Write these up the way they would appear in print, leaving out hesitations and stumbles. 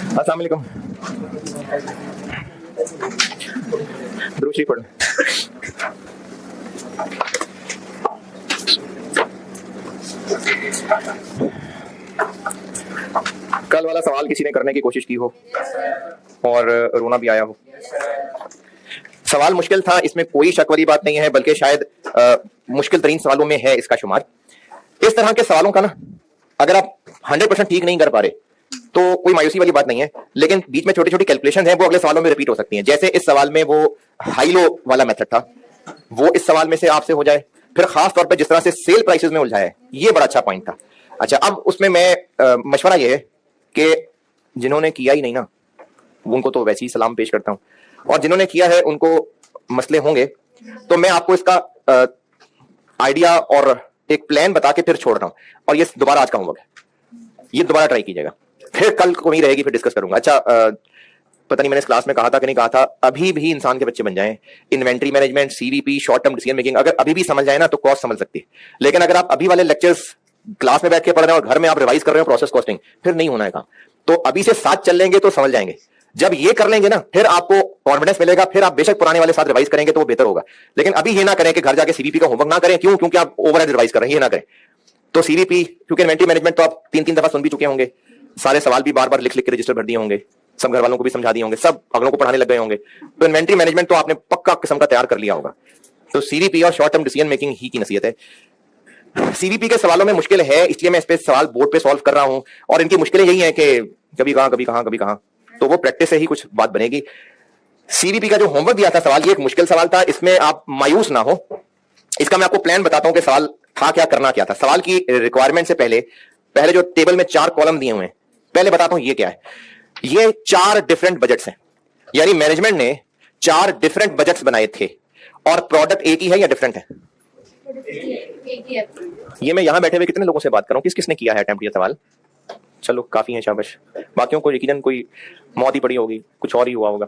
अस्सलाम वालेकुम। दुरूद शरीफ पढ़। कल वाला सवाल किसी ने करने की कोशिश की हो और रोना भी आया हो। सवाल मुश्किल था, इसमें कोई शक वाली बात नहीं है, बल्कि शायद मुश्किल तरीन सवालों में है इसका शुमार। इस तरह के सवालों का ना अगर आप 100% ठीक नहीं कर पा रहे तो कोई मायूसी वाली बात नहीं है, लेकिन बीच में छोटी छोटी कैलकुलेशन है वो अगले सवालों में रिपीट हो सकती हैं। जैसे इस सवाल में वो हाई लो वाला मेथड था, वो इस सवाल में से आपसे हो जाए। फिर खास तौर पर जिस तरह से सेल प्राइसेस में उलझाया है, ये बड़ा अच्छा पॉइंट था। अच्छा, अब उसमें मैं मशवरा ये है कि जिन्होंने किया ही नहीं ना, उनको तो वैसे ही सलाम पेश करता हूँ, और जिन्होंने किया है उनको मसले होंगे। तो मैं आपको इसका आइडिया और एक प्लान बता के फिर छोड़ रहा हूँ, और ये दोबारा आज का होमवर्क है, ये दोबारा ट्राई कीजिएगा, फिर कल को ही रहेगी, फिर डिस्कस करूंगा। अच्छा, पता नहीं मैंने इस क्लास में कहा था कि नहीं कहा था, अभी भी इंसान के बच्चे बन जाएं, inventory management, CVP, short term decision making अगर अभी भी समझ जाए ना तो कॉस्ट समझ सकती है। लेकिन अगर आप अभी वाले लेक्चर्स क्लास में बैठ के पढ़ रहे हैं और घर में आप रिवाइज कर रहे हो प्रोसेस कॉस्टिंग, फिर नहीं होना है काम। तो अभी से साथ चल लेंगे तो समझ जाएंगे। जब ये कर लेंगे ना फिर आपको कॉन्फिडेंस मिलेगा, फिर आप बेशक पुराने वाले साथ रिवाइज करेंगे तो वो बेहतर होगा। लेकिन अभी ये ना करें कि घर जाके सीवीपी का होमवर्क ना करें, क्यों? क्योंकि आप ओवरहेड रिवाइज कर रहे हैं, ये ना करें। तो सीवीपी, क्योंकि इन्वेंट्री मैनेजमेंट तो आप 3-3 दफा सुन भी चुके होंगे, सारे सवाल भी बार बार लिख लिख के रजिस्टर भर दिए होंगे, सब घर वालों को भी समझा दिए होंगे, सब अगलों को पढ़ाने लग गए होंगे। तो इन्वेंट्री मैनेजमेंट तो आपने पक्का किस्म का तैयार कर लिया होगा। तो सीवीपी और शॉर्ट टर्म डिसीजन मेकिंग ही की नसीहत है। सीवीपी के सवालों में मुश्किल है, इसलिए मैं इस पे सवाल बोर्ड पे सॉल्व कर रहा हूं, और इनकी मुश्किलें यही है कि कभी कहां कभी कहां कभी कहां, तो वो प्रैक्टिस से ही कुछ बात बनेगी। सीवीपी का जो होमवर्क दिया था सवाल, ये एक मुश्किल सवाल था, इसमें आप मायूस ना हो। इसका मैं आपको प्लान बताता हूं कि सवाल था क्या, करना क्या था। सवाल की रिक्वायरमेंट से पहले जो टेबल में 4 कॉलम दिए हुए हैं, पहले बताता हूं ये क्या है। ये 4 डिफरेंट बजट्स हैं, यानी मैनेजमेंट ने 4 डिफरेंट बजट्स बनाए थे, और प्रोडक्ट एक ही है या डिफरेंट है? ये मैं यहां बैठे हुए कितने लोगों से बात कर रहा हूं, किस किसने किया है अटेम्प्ट ये सवाल? चलो काफी है, शाबाश। बाकियों को यकीनन कोई मौत ही पड़ी होगी, कुछ और ही हुआ होगा।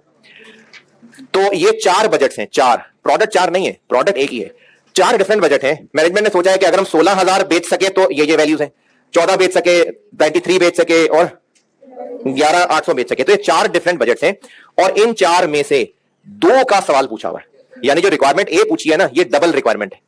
तो ये 4 बजट्स हैं, 4 प्रोडक्ट, 4 नहीं है, प्रोडक्ट एक ही है। 4 डिफरेंट बजट हैं। मैनेजमेंट ने सोचा है कि अगर हम 16,000 बेच सके तो ये वैल्यूज हैं, 14 बेच सके, 93 बेच सके, और 11,800 बेच सके। तो ये 4 डिफरेंट बजट हैं, और इन 4 में से 2 का सवाल पूछा हुआ है। यानी जो रिक्वायरमेंट ए पूछी है ना, ये डबल रिक्वायरमेंट है।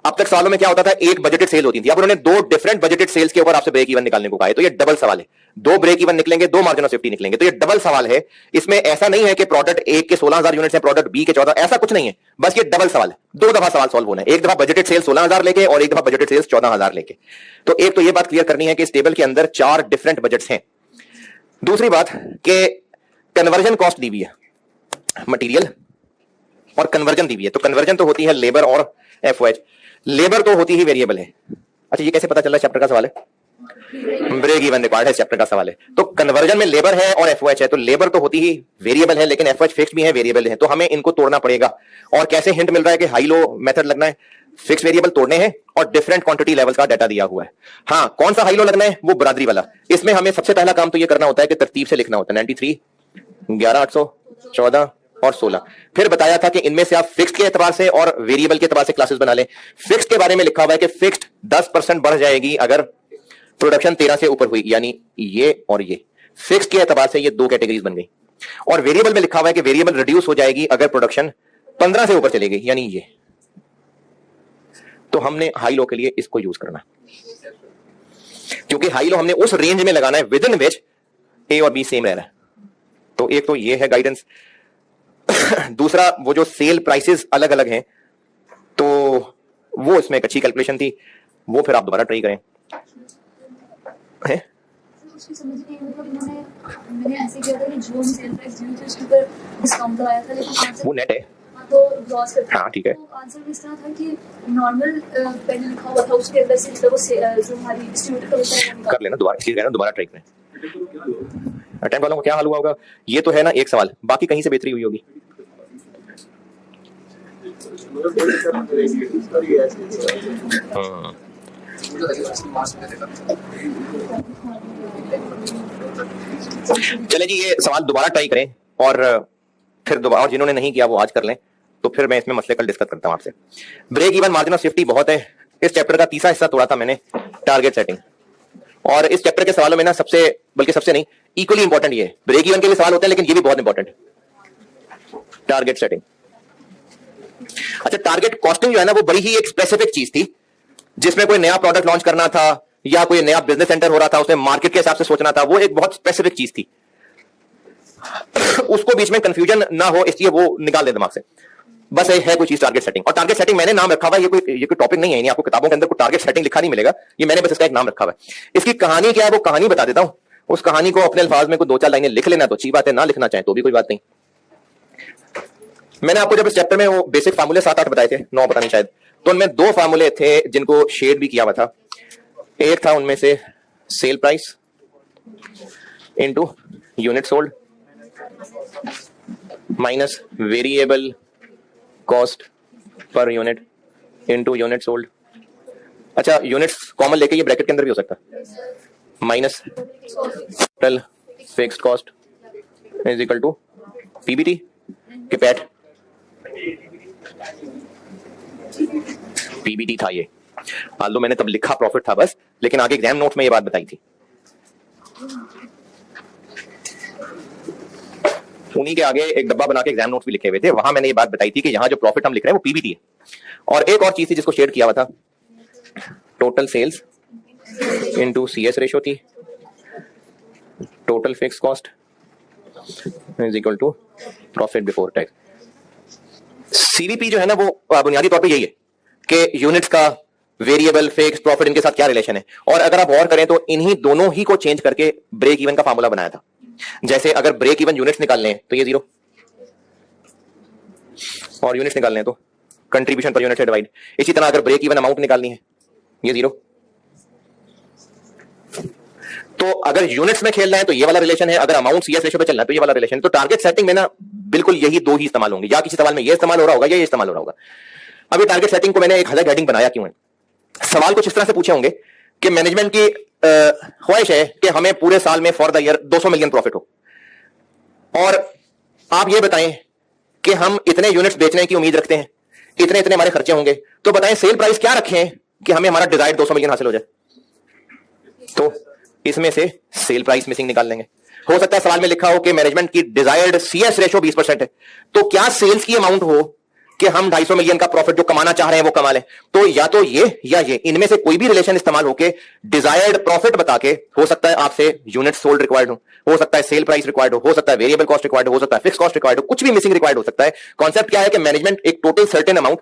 अब तक सवालों में क्या होता था, एक बजटेड सेल होती थी, अब उन्होंने 2 डिफरेंट बजटेड सेल्स के ऊपर आपसे ब्रेक इवन निकालने को कहा है। तो ये डबल सवाल है, 2 ब्रेक इवन निकलेंगे, 2 मार्जिन ऑफ सेफ्टी निकलेंगे। तो ये डबल सवाल है। इसमें ऐसा नहीं है कि प्रोडक्ट ए के 16,000 यूनिट्स हैं, प्रोडक्ट बी के 14, ऐसा कुछ नहीं है। बस ये डबल सवाल है, 2 दफा सवाल सॉल्व होना है, एक दफा बजटेड सेल्स 16,000 लेके और एक दफा बजटेड सेल्स 14,000 लेके। तो एक तो ये बात क्लियर करनी है कि इस टेबल के अंदर 4 डिफरेंट बजट्स हैं। दूसरी बात कि कन्वर्जन कॉस्ट दी हुई है, मटीरियल और कन्वर्जन दी हुई है। तो कन्वर्जन तो होती है लेबर और एफओएच, लेबर तो होती ही वेरिएबल है। अच्छा, ये कैसे पता चल रहा है? चैप्टर का सवाल है, ब्रेक इवन रिक्वायर्ड है, चैप्टर का सवाल है। तो कन्वर्जन में लेबर है और एफओएच है, तो लेबर तो होती ही वेरिएबल है, लेकिन एफओएच फिक्स्ड भी है, वेरिएबल है, तो हमें इनको तोड़ना पड़ेगा। और कैसे हिंट मिल रहा है कि हाई लो मेथड लगना है, फिक्स वेरिएबल तोड़ने हैं और डिफरेंट क्वांटिटी लेवल का डाटा दिया हुआ है। हाँ, कौन सा हाई लो लगना है? वो बरादरी वाला। इसमें हमें सबसे पहला काम तो ये करना होता है कि तरतीब से लिखना होता है, 93, 11,800, 14 और 16। फिर बताया था कि इनमें से आप फिक्स्ड के एतबार से और वेरिएबल के एतबार से क्लासेस बना लें। फिक्स्ड के बारे में लिखा हुआ है कि फिक्स्ड 10% बढ़ जाएगी अगर प्रोडक्शन 13 से ऊपर हुई, यानी ये और ये। फिक्स्ड के एतबार से ये 2 कैटेगरीज बन गई। और वेरिएबल में लिखा हुआ है कि वेरिएबल रिड्यूस हो जाएगी अगर प्रोडक्शन 15 से ऊपर चलेगी, यानी ये। तो हमने हाई लो के लिए इसको यूज करना, क्योंकि हाई लो हमने उस रेंज में लगाना है विद इन विच ए और बी सेम रह रहा है। तो एक तो ये है गाइडेंस। दूसरा, वो जो सेल प्राइसेस अलग अलग हैं, तो वो इसमें एक अच्छी कैलकुलेशन थी, वो फिर आप दोबारा ट्राई करें। है? वो नेट है, हाँ ठीक है। आंसर इस तरह था कि नॉर्मल पहले लिखा हुआ था, उसके अंदर से जो हमारी डिस्ट्रीब्यूटर होता है कर लेना दोबारा, इसलिए कहना दोबारा ट्राई करें। अटेम्प्ट वालों को क्या हाल हुआ होगा? ये तो है ना एक सवाल, बाकी कहीं से बेहतरी हुई होगी। चले जी, ये सवाल दोबारा ट्राई करें, और फिर दोबारा जिन्होंने नहीं किया वो आज कर लें, तो फिर मैं इसमें मसले कल डिस्कस करता हूं आपसे। Break even, margin of safety बहुत है। इस चैप्टर का तीसरा हिस्सा तोड़ा था मैंने, टारगेट सेटिंग। और इस चैप्टर के सवालों में ना सबसे, बल्कि सबसे नहीं, इक्वली इंपॉर्टेंट ये ब्रेक इवन के भी सवाल होते हैं, लेकिन ये भी बहुत इंपॉर्टेंट है, टारगेट सेटिंग। अच्छा, टारगेट कॉस्टिंग जो है ना वो बड़ी ही एक स्पेसिफिक चीज थी, जिसमें कोई नया प्रोडक्ट लॉन्च करना था या कोई नया बिजनेस सेंटर हो रहा था, उसमें मार्केट के हिसाब से सोचना था, वो एक बहुत स्पेसिफिक चीज थी। उसको बीच में कंफ्यूजन ना हो इसलिए वो निकाल दे दिमाग से, बस है कोई चीज टारगेट सेटिंग। और टारगेट सेटिंग मैंने नाम रखा हुआ है, ये कोई टॉपिक नहीं है, आपको किताबों के अंदर कोई टारगेट सेटिंग लिखा नहीं मिलेगा, ये मैंने बस इसका एक नाम रखा हुआ है। इसकी कहानी क्या है वो कहानी बता देता हूं, उस कहानी को अपने अल्फाज में कोई 2-4 लाइनें लिख लेना तो अच्छी बात है, ना लिखना चाहे तो भी कोई बात नहीं। मैंने आपको जब इस चैप्टर में वो बेसिक फार्मूले 7-8 बताए थे, 9 पता नहीं शायद, तो उनमें 2 फार्मूले थे जिनको शेड भी किया हुआ था। एक था उनमें से sale price into unit sold minus variable cost per unit into unit sold. अच्छा, यूनिट्स कॉमन लेके ये ब्रैकेट के अंदर भी हो सकता है, minus total fixed cost is equal to PBT के पैट। पीबीटी था ये, मान लो मैंने तब लिखा प्रॉफिट था बस, लेकिन आगे एग्जाम नोट्स में ये बात बताई थी। उन्हीं के आगे एक डब्बा बना के एग्जाम नोट्स भी लिखे हुए थे, वहां मैंने ये बात बताई थी कि यहां जो प्रॉफिट हम लिख रहे हैं वो पीबीटी है। और एक और चीज थी जिसको शेयर किया हुआ था, total sales into CS ratio थी, total fix cost is equal to profit before tax. CVP जो है ना वो बुनियादी तौर पे यही है कि यूनिट्स का वेरिएबल फिक्स प्रॉफिट इनके साथ क्या रिलेशन है। और अगर आप और करें तो इन्हीं दोनों ही को चेंज करके ब्रेक इवन का फार्मूला बनाया था। जैसे अगर ब्रेक इवन यूनिट्स निकालने हैं तो ये 0, और यूनिट्स निकालने हैं तो कंट्रीब्यूशन पर यूनिट से डिवाइड। इसी तरह अगर ब्रेक इवन अमाउंट निकालनी है ये 0। तो अगर यूनिट्स में खेलना है तो ये वाला रिलेशन है, अगर अमाउंट सीएस रेशियो पे चलना है तो ये वाला रिलेशन है। तो टारगेट सेटिंग में ना बिल्कुल यही 2 ही इस्तेमाल होंगे, या किसी सवाल में ये इस्तेमाल हो रहा होगा या ये इस्तेमाल हो रहा होगा। अभी टारगेट सेटिंग को मैंने एक अलग हेडिंग बनाया क्यों है, सवाल कुछ इस तरह से पूछे होंगे कि मैनेजमेंट की ख्वाहिश है कि हमें पूरे साल में for the year 200 million profit हो, और आप ये बताएं कि हम इतने यूनिट्स बेचने की उम्मीद रखते हैं, इतने इतने हमारे खर्चे होंगे, तो बताएं सेल प्राइस क्या रखें कि हमें हमारा डिजायर्ड 200 मिलियन हासिल हो जाए। तो इसमें से सेल प्राइस मिसिंग निकाल लेंगे। हो सकता है सवाल में लिखा हो कि मैनेजमेंट की डिजायर्ड सीएस रेशियो 20% है, तो क्या सेल्स की अमाउंट हो कि हम 250 मिलियन का प्रॉफिट जो कमाना चाह रहे हैं वो कमा लें। तो या तो ये या ये, इनमें से कोई भी रिलेशन इस्तेमाल होके डिजायर्ड प्रॉफिट बता के, हो सकता है आपसे यूनिट सोल्ड रिक्वायर्ड हो सकता है सेल प्राइस रिक्वायर्ड हो सकता है वेरिएबल कॉस्ट रिक्वायर्ड हो सकता है फिक्स कॉस्ट रिक्वायर्ड हो, कुछ भी मिसिंग रिक्वायर्ड हो सकता है। कॉन्सेप्ट क्या है कि मैनेजमेंट एक टोटल सर्टेन अमाउंट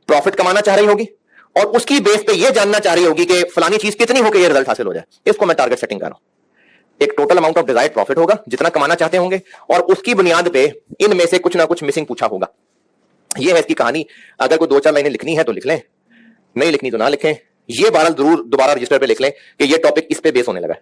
प्रॉफिट कमाना चाह रही होगी और उसकी बेस पे ये जानना चाह रही होगी कि फलानी चीज कितनी होकर ये रिजल्ट हासिल हो जाए। इसको मैं टारगेट सेटिंग कर रहा हूं। एक total amount of desired profit होगा जितना कमाना चाहते होंगे, और उसकी बुनियाद पे इनमें से कुछ ना कुछ मिसिंग पूछा होगा। ये है इसकी कहानी। अगर कोई 2-4 लाइनें लिखनी है तो लिख लें, नहीं लिखनी तो ना लिखें। ये बहरहाल जरूर दोबारा रजिस्टर पे लिख लें कि ये टॉपिक इस पे बेस होने लगा है।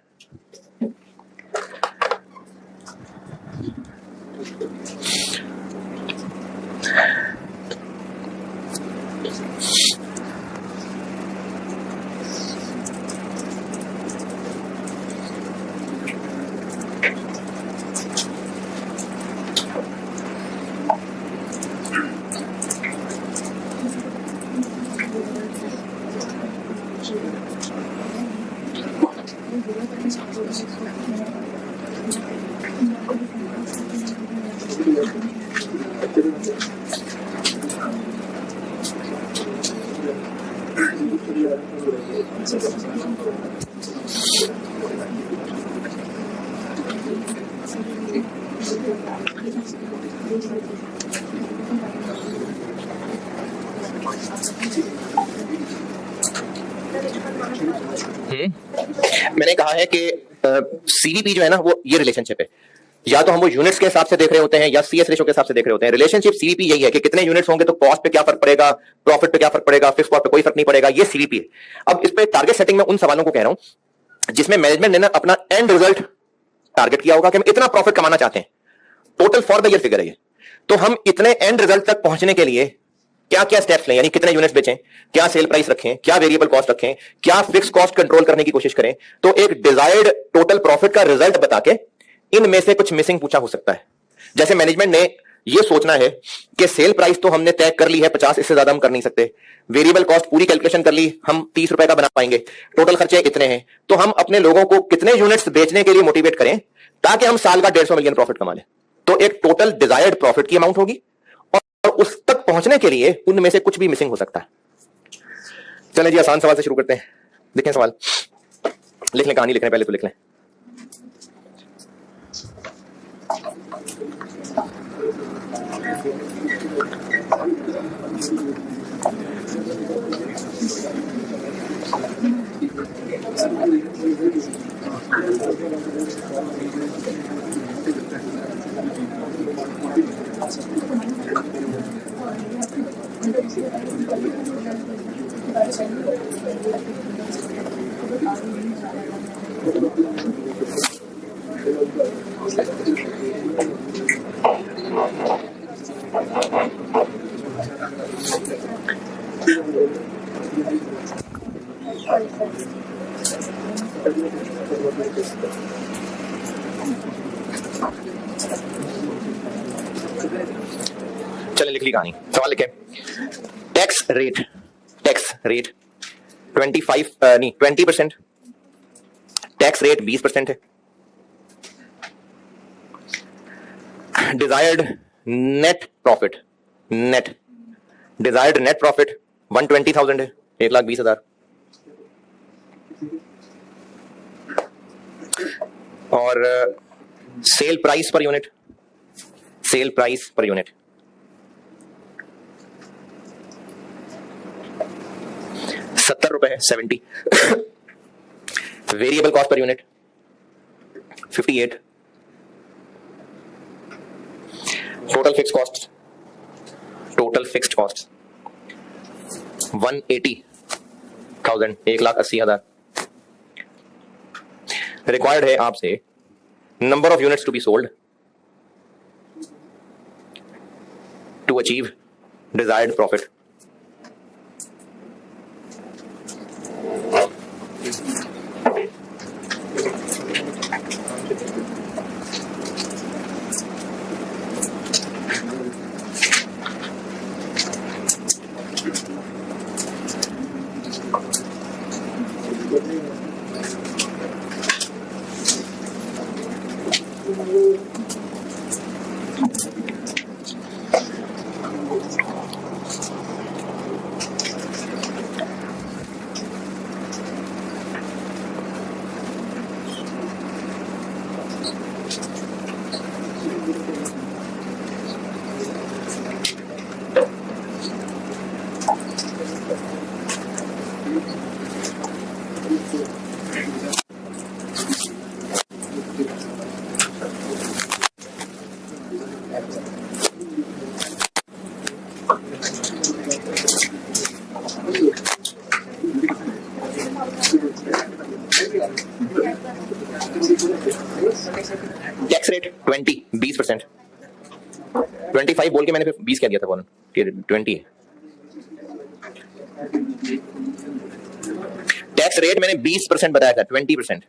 मैंने कहा है कि सीवीपी जो है ना वो ये रिलेशनशिप है, या तो हम वो यूनिट्स के हिसाब से देख रहे होते हैं या सीएस रेशियो के हिसाब से देख रहे होते हैं। रिलेशनशिप सीवीपी यही है कि कितने यूनिट्स होंगे तो कॉस्ट पे क्या फर्क पड़ेगा, प्रॉफिट पे क्या फर्क पड़ेगा, फिक्स कॉस्ट पे कोई फर्क नहीं पड़ेगा। ये सीवीपी है। अब इस पे टारगेट सेटिंग में उन सवालों को कह रहा हूं जिसमें मैनेजमेंट ने ना अपना एंड रिजल्ट टारगेट किया होगा कि हम इतना प्रॉफिट कमाना चाहते हैं, total for the year figure है ये। तो हम इतने एंड रिजल्ट तक पहुंचने के लिए क्या क्या स्टेप्स लें, यानी कितने यूनिट्स बेचें, क्या सेल प्राइस रखें, क्या वेरिएबल कॉस्ट रखें, क्या फिक्स कॉस्ट कंट्रोल करने की कोशिश करें। तो एक डिजायर्ड टोटल प्रॉफिट का रिजल्ट बता के इनमें से कुछ मिसिंग पूछा हो सकता है। जैसे मैनेजमेंट ने ये सोचना है कि सेल प्राइस तो हमने तय कर ली है 50, इससे ज्यादा हम कर नहीं सकते। वेरिएबल कॉस्ट पूरी कैलकुलेशन कर ली, हम 30 रुपए का बना पाएंगे, टोटल खर्चे इतने हैं, तो हम अपने लोगों को कितने यूनिट्स बेचने के लिए मोटिवेट करें ताकि हम साल का 150 मिलियन प्रॉफिट कमा लें। तो एक टोटल डिजायर्ड प्रॉफिट की अमाउंट होगी और उस तक पहुंचने के लिए उनमें से कुछ भी मिसिंग हो सकता है। चलें जी, आसान सवाल से शुरू करते हैं। देखें सवाल, लिख लें, कहानी लिख रहे हैं पहले तो लिख लें। चलें, लिख ली कहानी। सवाल लिखें, टैक्स रेट 20%, टैक्स रेट 20% है। डिजायर्ड नेट प्रॉफिट 120,000 है, 1,20,000। और सेल प्राइस पर यूनिट 70 रुपए है, 70। Variable cost per unit 58। Total fixed cost 180,000, 1,80,000। Required है आपसे number of units to be sold to achieve desired profit. Tax rate 20% 25 बोल के मैंने फिर 20 कह दिया था, 20 है। टैक्स रेट मैंने 20% बताया था, 20%।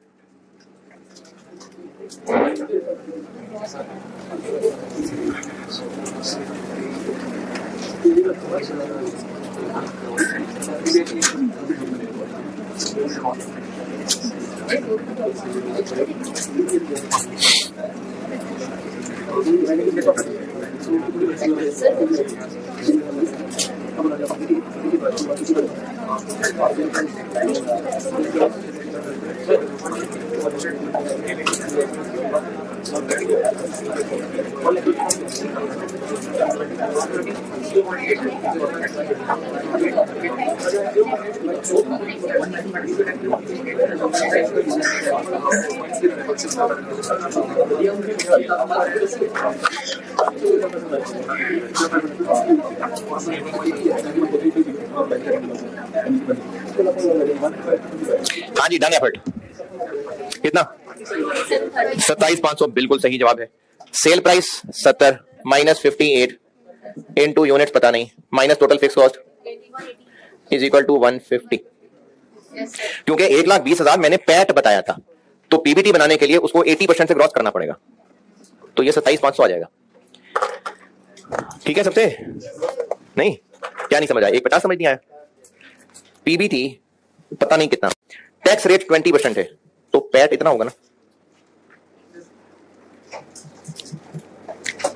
हाँ जी, डन एफर्ट कितना? 27,500 बिल्कुल सही जवाब है। Sale price 70 minus 58 into units पता नहीं minus total fix cost is equal to 150। क्योंकि 1,20,000 मैंने पैट बताया था, तो पीबीटी बनाने के लिए उसको 80% से क्रॉस करना पड़ेगा, तो ये 27,500 आ जाएगा। ठीक है सबसे? नहीं, क्या नहीं समझ आया? 150 समझ नहीं आया? पीबीटी पता नहीं कितना, टैक्स रेट 20% है, तो पैट इतना होगा ना।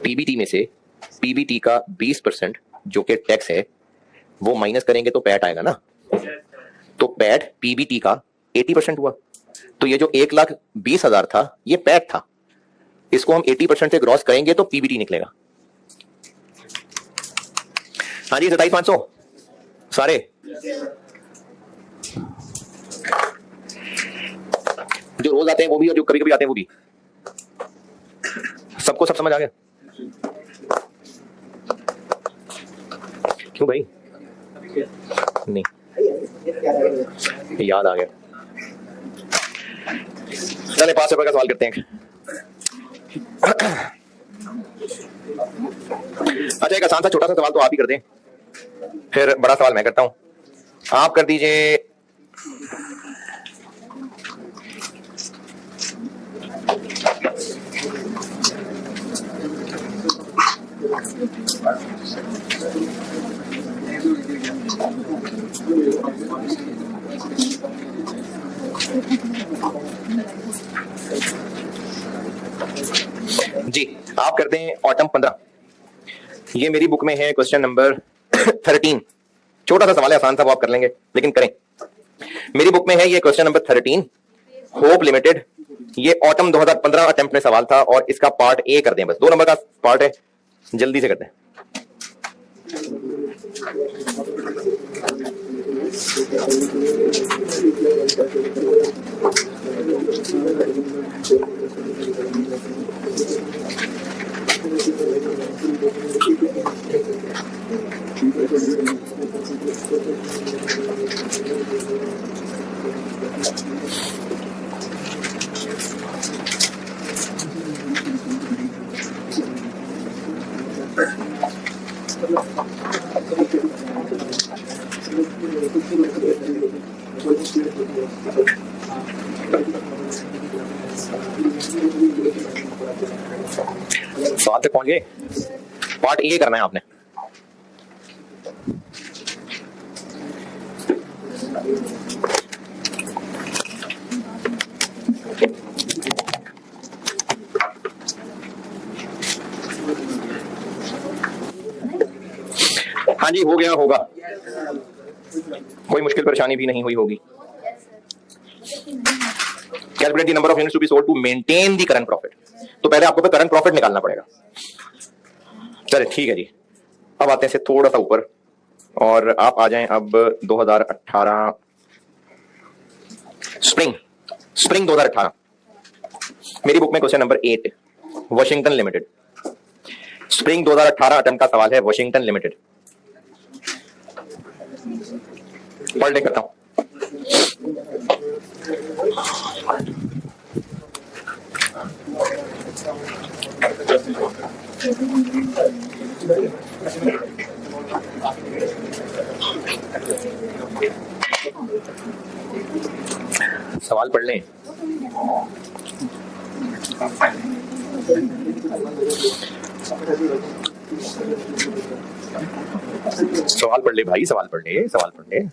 पीबीटी में से पीबीटी का 20% जो कि टैक्स है वो माइनस करेंगे तो पैट आएगा ना। तो पैट पीबीटी का 80% हुआ। तो ये जो 1,20,000 था ये पैट था, इसको हम 80% से ग्रॉस करेंगे तो पीबीटी निकलेगा। हाँ जी 27,500 सारे। जो रोज आते हैं वो भी और जो कभी कभी आते हैं वो भी, सबको सब समझ आ गया? क्यों भाई? नहीं याद आ गया। चले 5 रुपए का सवाल करते हैं। अच्छा एक आसान सा छोटा सा सवाल तो आप ही कर दें, फिर बड़ा सवाल मैं करता हूं। आप कर दीजिए जी, आप करते हैं ऑटम 15। ये मेरी बुक में है क्वेश्चन नंबर 13। छोटा सा सवाल है, आसान सा, वो आप कर लेंगे लेकिन करें। मेरी बुक में है ये क्वेश्चन नंबर 13, होप लिमिटेड। ये ऑटम 2015 अटेम्प्ट में सवाल था और इसका पार्ट ए कर दें, बस 2 नंबर का पार्ट है, जल्दी से करते हैं। सवाल तक पहुंच गए? पार्ट ए करना है आपने। हाँ जी हो गया होगा, कोई मुश्किल परेशानी भी नहीं हुई होगी। Calculate the number of units to be sold to maintain the current profit. तो पहले आपको करंट प्रॉफिट निकालना पड़ेगा। चले ठीक है जी, अब आते हैं से थोड़ा सा ऊपर और आप आ जाएं अब 2018 स्प्रिंग 2018। मेरी बुक में question number 8, Washington limited. Spring 2018 attempt का सवाल है, वॉशिंगटन लिमिटेड। पढ़ ले करता हूं। सवाल पढ़ लें। सवाल पढ़ ले भाई, सवाल पढ़ ले, सवाल पढ़ ले।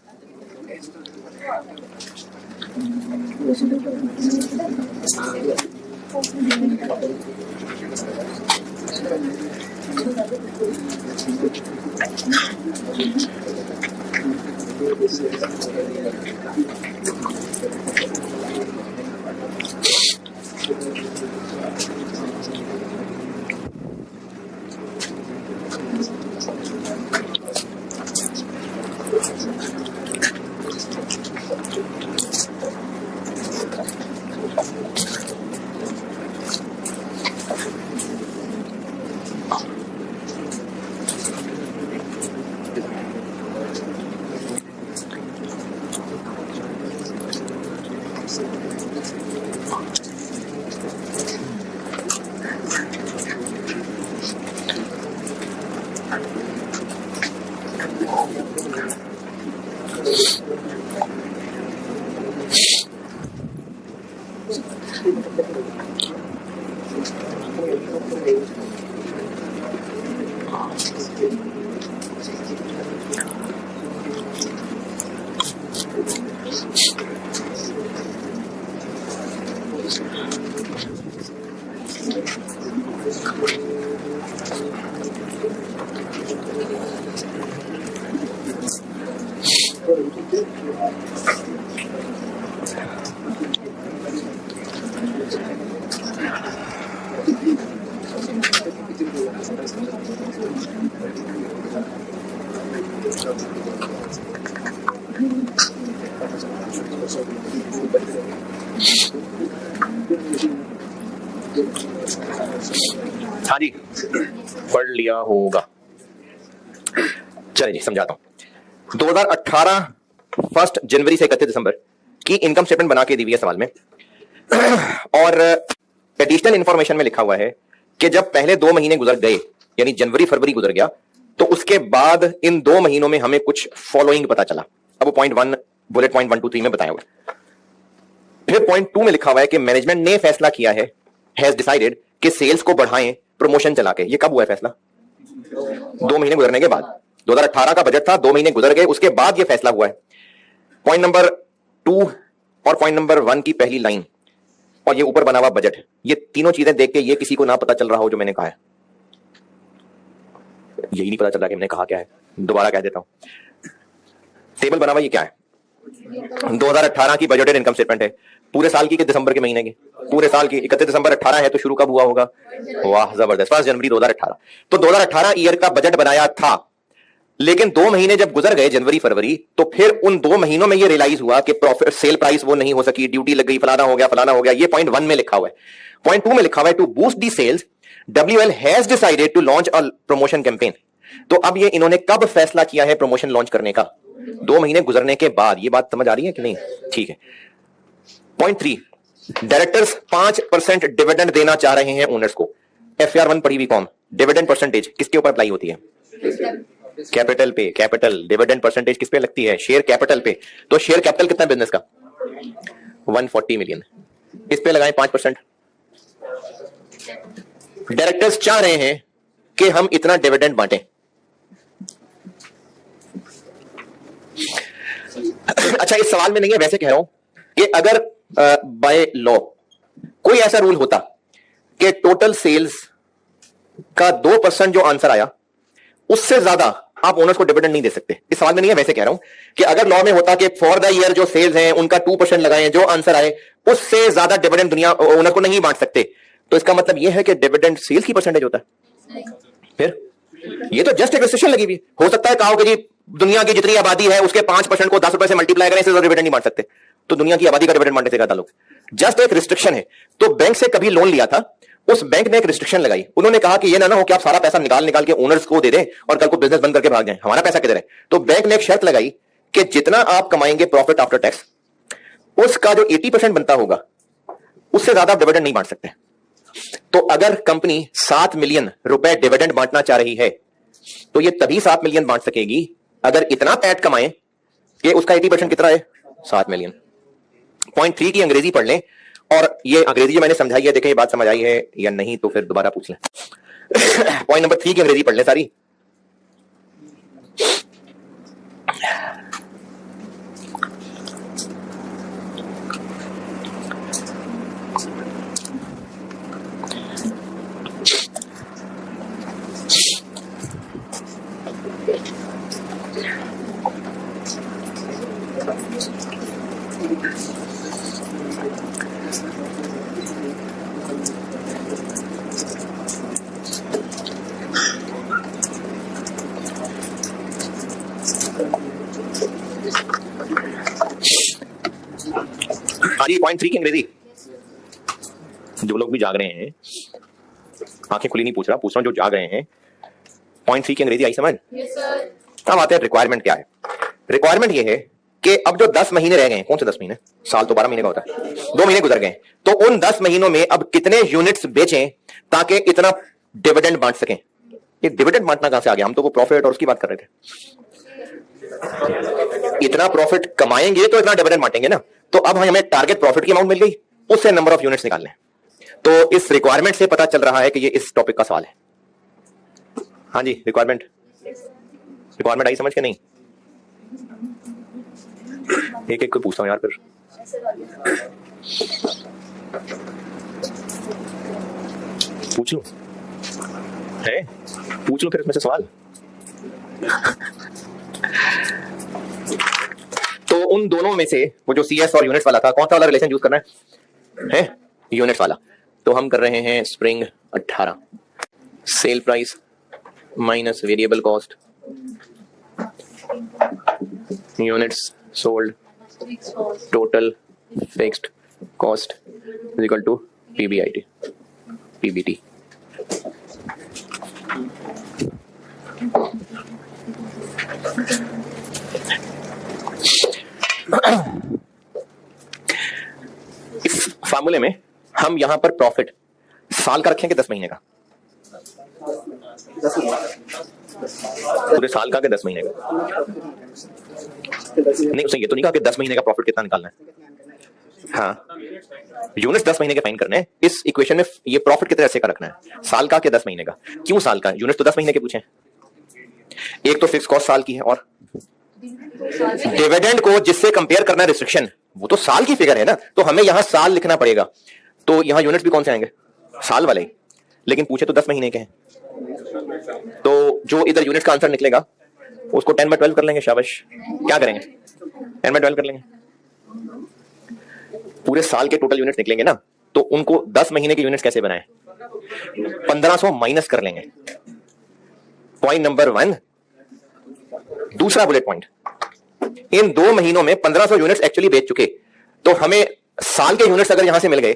हाँ जी, पढ़ लिया होगा। चलिए जी, समझाता हूं। 2018 1 जनवरी से 31 दिसंबर की इनकम स्टेटमेंट बना के दी हुई है सवाल में, और एडिशनल इंफॉर्मेशन में लिखा हुआ है कि जब पहले 2 महीने गुजर गए, यानी जनवरी फरवरी गुजर गया, तो उसके बाद इन 2 महीनों में हमें कुछ फॉलोइंग पता चला। अब वो पॉइंट 1 बुलेट पॉइंट 1 2 3 में बताया हुआ है। फिर पॉइंट 2 में लिखा हुआ है कि मैनेजमेंट ने फैसला किया है, हैज डिसाइडेड, कि सेल्स को बढ़ाएं प्रमोशन चला के। ये कब हुआ है फैसला? 2 महीने गुजरने के बाद। 2018 का बजट था, 2 महीने गुजर गए, उसके बाद ये फैसला हुआ है। पॉइंट नंबर 2 और पॉइंट नंबर 1 की पहली लाइन और ये ऊपर बना हुआ बजट, ये तीनों चीजें देख के ये किसी को ना पता चल रहा हो जो मैंने कहा है, यही नहीं पता चल रहा कि मैंने कहा क्या है। दोबारा कह देता हूं, टेबल बना हुआ ये क्या है? 2018 की बजटेड इनकम स्टेटमेंट है, पूरे साल की कि दिसंबर के महीने की? पूरे साल की। 31 दिसंबर 18 है तो शुरू कब हुआ होगा? वाह, जबरदस्त, 1 जनवरी 2018। तो 2018 ईयर का बजट बनाया था, लेकिन 2 महीने जब गुजर गए, जनवरी फरवरी, तो फिर उन 2 महीनों में ये रियलाइज हुआ कि प्रॉफिट सेल प्राइस वो नहीं हो सकी, ड्यूटी लग गई, फलाना हो गया, फलाना हो गया। ये पॉइंट 1 में लिखा हुआ है। पॉइंट 2 में लिखा हुआ है, to boost the sales WL has decided to launch a promotion campaign. तो अब ये इन्होंने कब फैसला किया है प्रमोशन लॉन्च करने का? 2 महीने गुजरने के बाद। ये बात समझ आ रही है कि नहीं? ठीक है। पॉइंट 3, डायरेक्टर्स 5% डिविडेंड देना चाह रहे हैं ओनर्स को। FR 1 पढ़ी हुई कौन? डिविडेंड परसेंटेज किसके ऊपर अप्लाई होती है? कैपिटल पे। कैपिटल डिविडेंड परसेंटेज किस पे लगती है? शेयर कैपिटल पे। तो शेयर कैपिटल कितना बिजनेस का? 140 मिलियन। इस पे लगाएं 5%। डायरेक्टर्स चाह रहे हैं कि हम इतना डिविडेंड बांटें। अच्छा, इस सवाल में नहीं है, वैसे कह रहा हूं कि अगर बाय लॉ कोई ऐसा रूल होता कि टोटल सेल्स का 2% जो आंसर आया उससे ज्यादा आप ओनर्स को डिविडेंड नहीं दे सकते। इस सवाल में नहीं है, वैसे कह रहा हूं कि अगर लॉ में होता कि फॉर द ईयर जो सेल्स हैं उनका 2% लगाएं, जो आंसर आए उससे ज्यादा डिविडेंड दुनिया ओनर को नहीं बांट सकते, तो इसका मतलब यह है कि डिविडेंड सेल्स की परसेंटेज होता है। फिर ये तो जस्ट एक रिस्ट्रिक्शन लगी हुई। हो सकता है कहा कि जी दुनिया की जितनी आबादी है उसके 5% को 10 रुपए से मल्टीप्लाई करें, इससे डिविडेंड नहीं बांट सकते। तो दुनिया की आबादी का डिविडेंड बांटने से क्या ताल्लुक? जस्ट एक रिस्ट्रिक्शन है। तो बैंक से कभी लोन लिया था, उस बैंक ने एक रिस्ट्रिक्शन लगाई। उन्होंने कहा कि ये ना हो कि आप सारा पैसा निकाल के ओनर्स को दे दें और कल को बिजनेस बंद करके भाग जाएं, हमारा पैसा किधर है? तो बैंक ने एक शर्त लगाई कि जितना आप कमाएंगे प्रॉफिट आफ्टर टैक्स, उसका जो 80% बनता होगा उससे ज्यादा आप डिविडेंड नहीं बांट सकते। तो अगर कंपनी 7 मिलियन रुपए डिविडेंड बांटना चाह रही है तो ये तभी 7 मिलियन बांट सकेगी अगर इतना पैट कमाए कि उसका 80% कितना है? 7 मिलियन। पॉइंट 3 की अंग्रेजी पढ़ लें, और ये अंग्रेजी जो मैंने समझाई है, देखें ये बात समझ आई है या नहीं, तो फिर दोबारा पूछ लें। पॉइंट नंबर 3 की अंग्रेजी पढ़ लें सारी। पॉइंट 3 की अंग्रेजी। जो लोग भी जाग रहे हैं, आंखें खुली नहीं पूछ रहा हूं, जो जाग रहे हैं, पॉइंट 3 की अंग्रेजी आई समझ? अब आते हैं रिक्वायरमेंट क्या है। रिक्वायरमेंट ये है कि अब जो 10 महीने रह गए, कौन से 10 महीने? साल तो 12 महीने का होता है। 2 महीने गुजर गए, तो उन 10 महीनों में अब कितने यूनिट्स बेचें ताकि इतना डिविडेंड बांट सकें। ये डिविडेंड बांटना कहां से आ गया? हम तो वो प्रॉफिट और उसकी बात कर रहे थे। इतना प्रॉफिट कमाएंगे तो इतना डिविडेंड बांटेंगे ना। तो अब हमें टारगेट प्रॉफिट की अमाउंट मिल गई, उससे नंबर ऑफ यूनिट्स निकालने। तो इस रिक्वायरमेंट से पता चल रहा है कि ये इस टॉपिक का सवाल है। हाँ जी, रिक्वायरमेंट आई समझ के नहीं? एक एक को पूछता हूँ यार फिर। पूछ लूं है, पूछ लूं फिर इसमें से सवाल। तो उन दोनों में से वो जो CS और यूनिट्स वाला था, कौन सा वाला रिलेशन यूज करना है? यूनिट्स वाला। तो हम कर रहे हैं spring 18, sale price minus variable cost units sold total fixed cost is equal to PBT। इस फार्मूले में हम यहां पर प्रॉफिट साल का रखेंगे 10 महीने का? पूरे साल का के 10 महीने का? नहीं, उसने ये तो नहीं कहा कि 10 महीने का प्रॉफिट कितना निकालना है। हाँ, यूनिट्स 10 महीने के फाइंड करने हैं। इस इक्वेशन में ये प्रॉफिट कितने ऐसे का रखना है, साल का के 10 महीने का? क्यों साल का? यूनिट्स तो 10 महीने के पूछे। एक तो फिक्स कॉस्ट साल की है, और डिविडेंड को जिससे कंपेयर करना है रिस्ट्रिक्शन, वो तो साल की फिगर है ना, तो हमें यहां साल लिखना पड़ेगा। तो यहां यूनिट्स भी कौन से आएंगे? साल वाले ही, लेकिन पूछे तो 10 महीने के हैं। तो जो इधर यूनिट का आंसर निकलेगा उसको 10/12 कर लेंगे। शाबाश, क्या करेंगे? 10/12 कर लेंगे। पूरे साल के टोटल यूनिट्स निकलेंगे ना, तो उनको 10 महीने के यूनिट्स कैसे बनाएं? 1500 माइनस कर लेंगे। Point number 1। दूसरा बुलेट पॉइंट, इन 2 महीनों में 1500 यूनिट्स एक्चुअली बेच चुके, तो हमें साल के यूनिट्स अगर यहां से मिल गए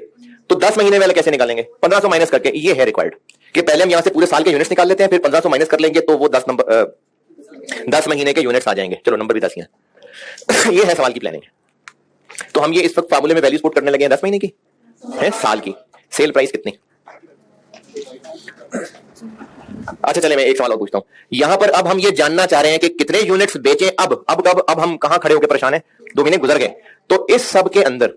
तो 10 महीने वाले कैसे निकालेंगे? 1500 माइनस करके। ये है रिक्वायर्ड कि पहले हम यहां से पूरे साल के यूनिट्स निकाल लेते हैं, फिर 1500 माइनस कर लेंगे तो वो 10 महीने के यूनिट्स आ जाएंगे। चलो, नंबर भी 10 ही है। ये है सवाल की प्लानिंग। तो हम ये इस वक्त फार्मूले में वैल्यूज पुट करने लगे हैं 10 महीने की है, साल की। सेल प्राइस कितनी? अच्छा, चले मैं एक सवाल और पूछता हूं यहां पर। अब हम ये जानना चाह रहे हैं कि कितने यूनिट्स बेचे। अब हम कहां खड़े होकर परेशान हैं? 2 महीने गुजर गए, तो इस सब के अंदर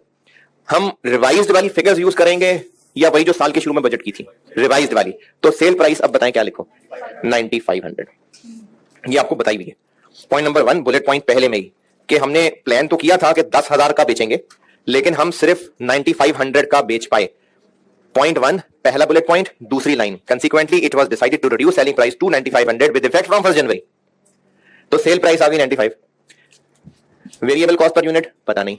हम रिवाइज्ड वाली फिगर्स यूज करेंगे या वही जो साल के शुरू में बजट की थी, रिवाइज्ड वाली? तो सेल प्राइस अब बताएं क्या लिखो? 9500। ये आपको बताई हुई है। पॉइंट नंबर 1, बुलेट पॉइंट पहले में ही, कि हमने प्लान तो किया था कि 10,000 का बेचेंगे, लेकिन हम सिर्फ 9500 का बेच पाए। पॉइंट 1, पहला बुलेट पॉइंट, दूसरी line, consequently it was decided to reduce selling price to 9500 with effect from 1 January. तो सेल प्राइस आ गई 95। वेरिएबल कॉस्ट पर यूनिट पता नहीं,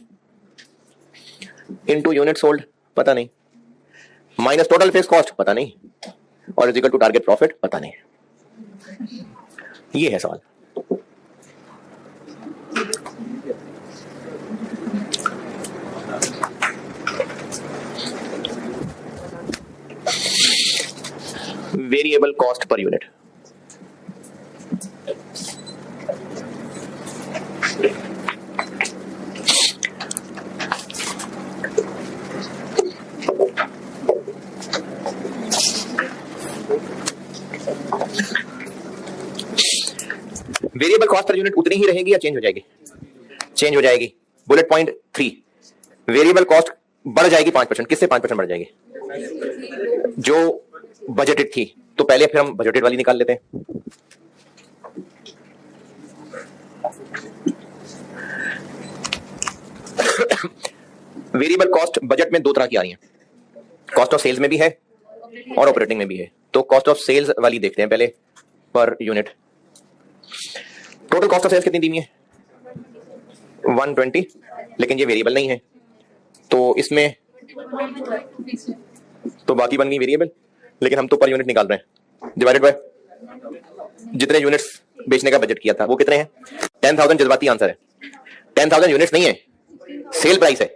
इनटू यूनिट सोल्ड पता नहीं, माइनस टोटल फिक्स्ड कॉस्ट पता नहीं, और is equal to target profit पता नहीं। ये है सवाल। Variable cost per unit. Variable cost per unit उतनी ही रहेगी या चेंज हो जाएगी? चेंज हो जाएगी। बुलेट पॉइंट 3, वेरिएबल कॉस्ट बढ़ जाएगी 5%। किससे 5% बढ़ जाएगी? जो बजटेड थी। तो पहले फिर हम बजटेड वाली निकाल लेते हैं। वेरिएबल कॉस्ट बजट में 2 तरह की आ रही है, कॉस्ट ऑफ सेल्स में भी है और ऑपरेटिंग में भी है। तो कॉस्ट ऑफ सेल्स वाली देखते हैं पहले, per unit. Total cost of sales कितनी दी हुई है? 120, लेकिन ये वेरिएबल नहीं है, तो इसमें तो बाकी बन गई वेरिएबल, लेकिन हम तो पर यूनिट निकाल रहे हैं। डिवाइडेड बाय जितने यूनिट्स बेचने का बजट किया था वो कितने हैं? 10,000 जज्बाती आंसर है। 10,000 यूनिट्स नहीं है, सेल प्राइस है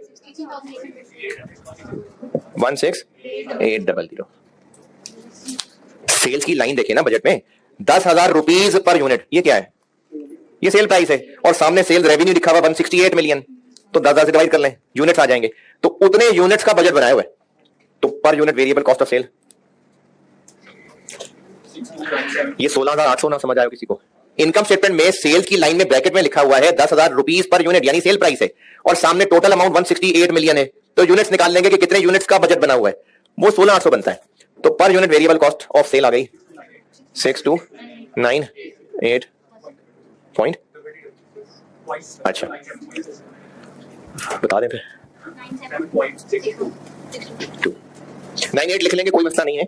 16,800। सेल्स की लाइन देखे ना बजट में, 10,000 रुपीज पर यूनिट। ये क्या है? ये सेल प्राइस है, और सामने सेल रेवेन्यू लिखा हुआ 168 मिलियन। तो 10,000 से डिवाइड कर लें, यूनिट्स आ जाएंगे। तो उतने यूनिट्स का बजट बनाया हुआ है, तो per unit variable cost of sale ये 16,800 ना समझ आया किसी को? इनकम स्टेटमेंट में सेल की लाइन में ब्रैकेट में लिखा हुआ है 10,000 रुपीज पर यूनिट, यानी सेल प्राइस है, और सामने टोटल अमाउंट 168 मिलियन है। तो यूनिट्स निकाल लेंगे कि कितने यूनिट्स का बजट बना हुआ है, वो 16,800 बनता है। तो per unit variable cost of sale आ गई 62 98 पॉइंट, अच्छा बता दें फिर 98 लिख लेंगे, कोई मसला नहीं है।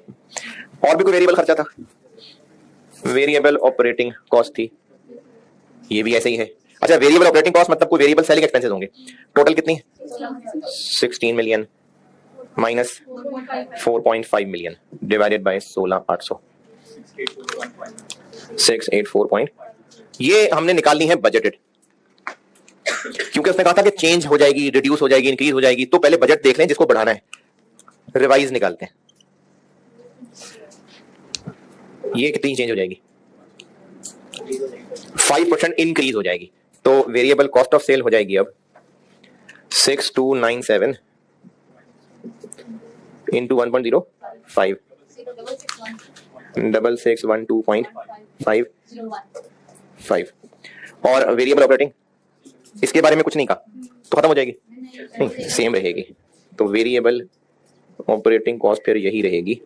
और भी कोई वेरिएबल खर्चा था? वेरिएबल ऑपरेटिंग कॉस्ट थी, ये भी ऐसे ही है। अच्छा, वेरिएबल ऑपरेटिंग कॉस्ट मतलब कोई वेरिएबल सेलिंग एक्सपेंसेस होंगे। टोटल कितनी? 16 million minus 4.5 million divided by 16,800, 684 point. ये हमने निकालनी है बजटेड, क्योंकि उसने कहा था कि चेंज हो जाएगी, रिड्यूस हो जाएगी, इंक्रीज हो जाएगी। तो पहले बजट देख लें जिसको बढ़ाना है, रिवाइज निकालते हैं। ये कितनी चेंज हो जाएगी? 5% इंक्रीज हो जाएगी। तो वेरिएबल कॉस्ट ऑफ सेल हो जाएगी अब 6297 इंटू 1.05 6612.55। और वेरिएबल ऑपरेटिंग इसके बारे में कुछ नहीं कहा तो खत्म हो जाएगी? नहीं, सेम रहेगी। तो वेरिएबल ऑपरेटिंग कॉस्ट फिर यही रहेगी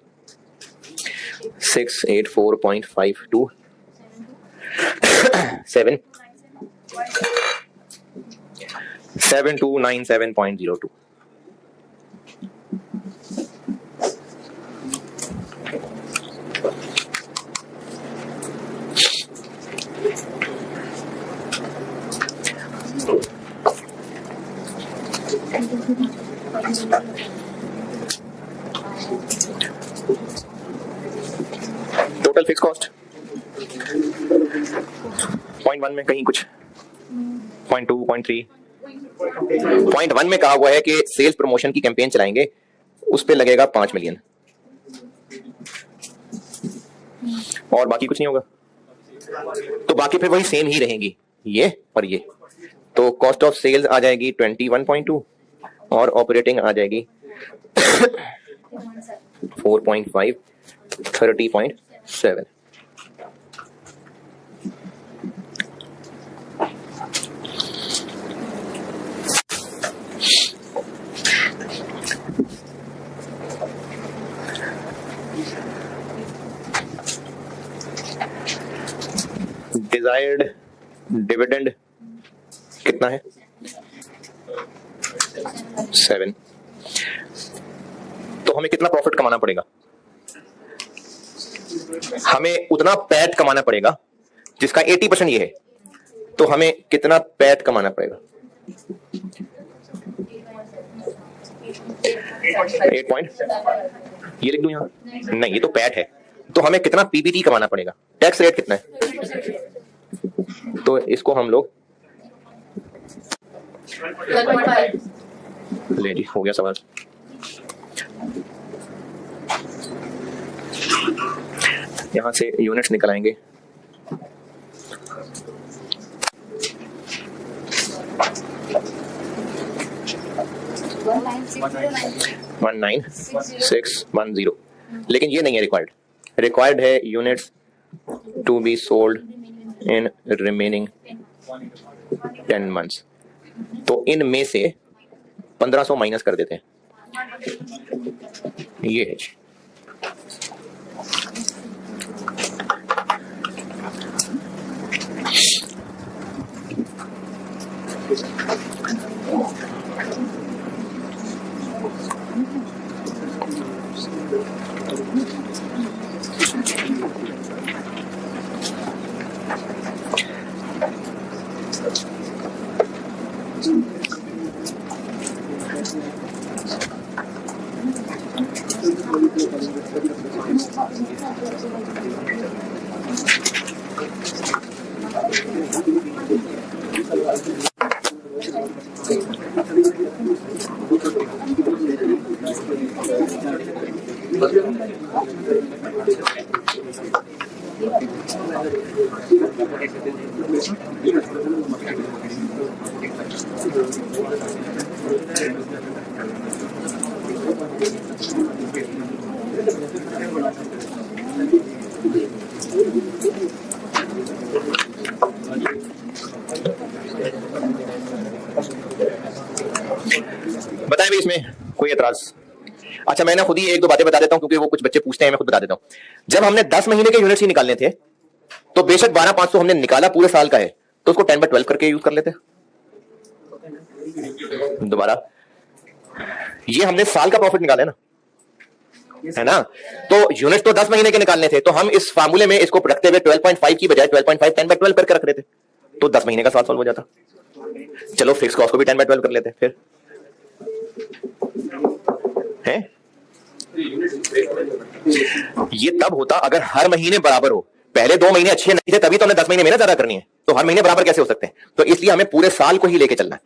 684.52 7297.02। टोटल फिक्स कॉस्ट 0.1 में कहीं कुछ 0.2 0.3 0.1 में कहा हुआ है कि सेल्स प्रमोशन की कैंपेन चलाएंगे, उस पे लगेगा 5 मिलियन और बाकी कुछ नहीं होगा। तो बाकी फिर वही सेम ही रहेंगी, ये और ये। तो कॉस्ट ऑफ सेल्स आ जाएगी 21.2 और ऑपरेटिंग आ जाएगी 4.5 30.7। डिजायर्ड डिविडेंड कितना है? 7। तो हमें कितना प्रॉफिट कमाना पड़ेगा? हमें उतना पैट कमाना पड़ेगा जिसका 80% ये है। तो हमें कितना पैट कमाना पड़ेगा? 8 पॉइंट, ये लिख दूं यहां? नहीं, ये तो पैट है। तो हमें कितना पीबीटी कमाना पड़ेगा? टैक्स रेट कितना है? तो इसको हम लोग ले जी, हो गया सवाल। यहां से यूनिट्स निकल आएंगे। वन 9610, लेकिन ये नहीं है रिक्वायर्ड। रिक्वायर्ड है units to be sold in remaining 10 months। तो इनमें से 1500 माइनस कर देते हैं, ये है। बताएं भी इसमें कोई एतराज? अच्छा, मैं ना खुद ही एक दो बातें बता देता हूं क्योंकि वो कुछ बच्चे पूछते हैं, मैं खुद बता देता हूं। जब हमने 10 महीने के यूनिट्स ही निकालने थे तो बेशक 12,500 हमने निकाला पूरे साल का है, तो उसको 10/12 करके यूज कर लेते हैं। दोबारा, ये हमने साल का प्रॉफिट निकाला है ना, है ना? तो यूनिट तो 10 महीने के निकालने थे, तो हम इस फार्मूले में इसको रखते हुए 12.5 की बजाय 12.5 10/12 करके रख रहे थे, तो 10 महीने का सवाल सॉल्व हो जाता। चलो फिक्स कॉस्ट को भी 10/12 कर लेते फिर, है? ये तब होता अगर हर महीने बराबर हो। पहले 2 महीने अच्छे नहीं थे, तभी तो हमें 10 महीने मेहनत ज्यादा करनी है, तो हर महीने बराबर कैसे हो सकते हैं? तो इसलिए हमें पूरे साल को ही लेके चलना है।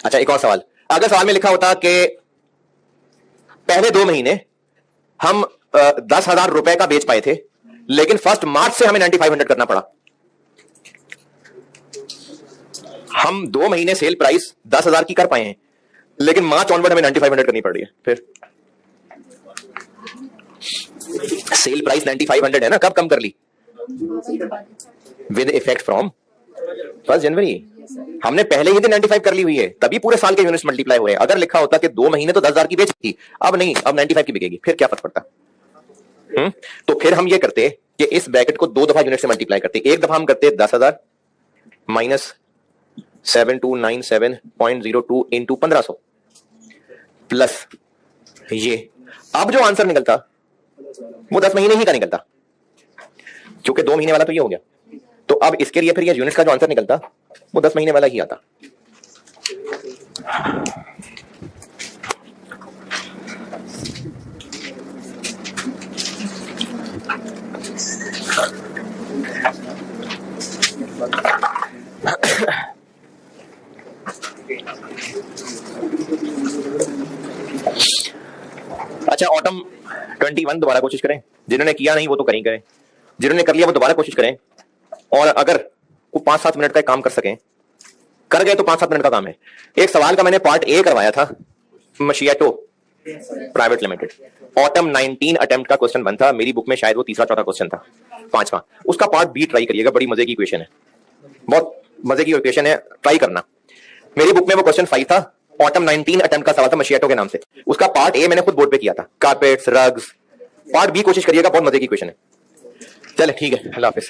अच्छा, एक और सवाल, अगर सवाल में लिखा होता कि पहले 2 महीने हम 10,000 रुपए का बेच पाए थे, लेकिन 1 मार्च से हमें 9,500 करना पड़ा। हम 2 महीने सेल प्राइस 10,000 की कर पाए हैं, लेकिन मार्च ऑनवर्ड हमें 9,500 करनी पड़ रही है। फिर सेल प्राइस 9,500 है ना, कब कम कर ली? विद इफेक्ट फ्रॉम 1 जनवरी। हमने पहले ही 95 कर ली हुई है, तभी पूरे साल के यूनिट्स मल्टीप्लाई हो रहे हैं। अगर लिखा होता कि 2 महीने तो 10,000 की बेच थी, अब नहीं, अब 95 की बिकेगी, फिर क्या फर्क पड़ता? तो फिर हम ये करते कि इस ब्रैकेट को 2 दफा यूनिट से मल्टीप्लाई करते। एक दफा हम करते 10,000 माइनस 7297.02 इंटू 1500 प्लस ये। अब जो आंसर निकलता वो 10 महीने ही का निकलता, क्योंकि 2 महीने वाला तो ये हो गया। तो अब इसके लिए फिर ये यूनिट का जो आंसर निकलता वो 10 महीने वाला ही आता। अच्छा, ऑटम 21 दोबारा कोशिश करें। जिन्होंने किया नहीं वो तो करें, जिन्होंने कर लिया वो दोबारा कोशिश करें। और अगर वो 5-7 मिनट का काम कर सकें, कर गए तो 5-7 मिनट का काम है। एक सवाल का मैंने पार्ट ए करवाया था, मशियाटो प्राइवेट लिमिटेड, ऑटम 19 अटेम्प्ट का क्वेश्चन 1 था। मेरी बुक में शायद वो 3रा-4था क्वेश्चन था, 5वां। उसका पार्ट बी ट्राई करिएगा, बड़ी मजे की इक्वेशन है, बहुत मजे की इक्वेशन है, ट्राई करना। मेरी बुक में वो क्वेश्चन 5 था, ऑटम 19 अटेम्प्ट का सवाल था मशियाटो के नाम से। उसका पार्ट ए मैंने खुद बोर्ड पे किया था, कारपेट्स, रग्स। पार्ट बी कोशिश करिएगा, बहुत मजे की इक्वेशन है। चले ठीक है, अल्लाह हाफिज।